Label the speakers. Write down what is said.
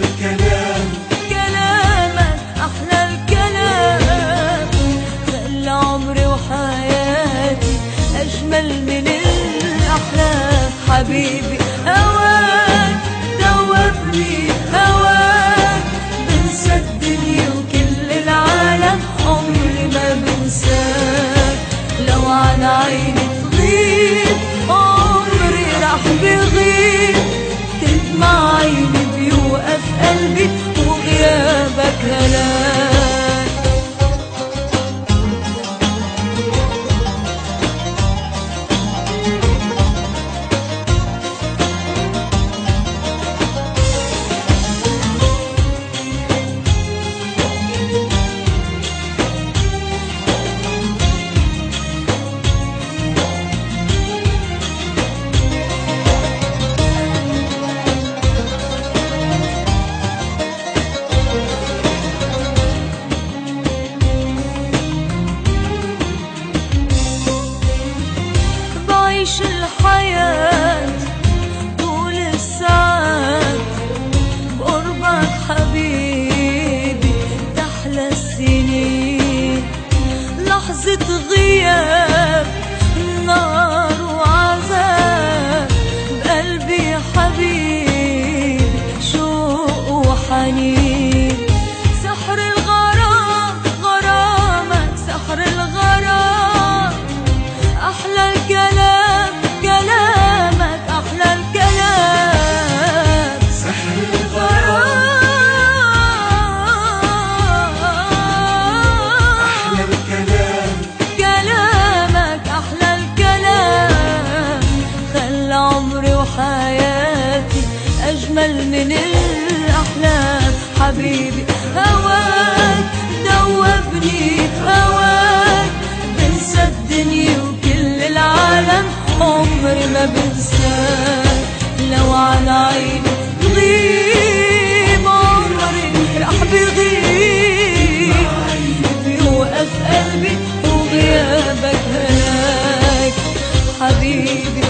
Speaker 1: الكلام
Speaker 2: كلامك أحلى الكلام، خلى عمري وحياتي أجمل من الأحلام. حبيبي هواك دوبني، هواك بنسى الدنيا وكل العالم، عمري ما بنساك. لو عن عيني تغيب عمري راح بغيب، تدمع عيني بيوقف قلبي وغيابك هلاك. بعيش الحياة طول الساعات بقربك حبيبي، تحلى السنين. لحظة غياب نار وعذاب بقلبي يا حبيبي، شوق وحنين. سحر الغرام غرامك، سحر الغرام أحلى الكلام، كلامك أحلى الكلام.
Speaker 1: سحر الغرام أحلى الكلام،
Speaker 2: كلامك أحلى الكلام، خلى عمري وحياتي أجمل من الأحلام. حبيبي هواك دوبني، هواك بنسى الدنيا وكل العالم، عمري ما بنساك. لو على عيني تغيب عمري راح بغيب، بيوقف قلبي وغيابك هلاك. حبيبي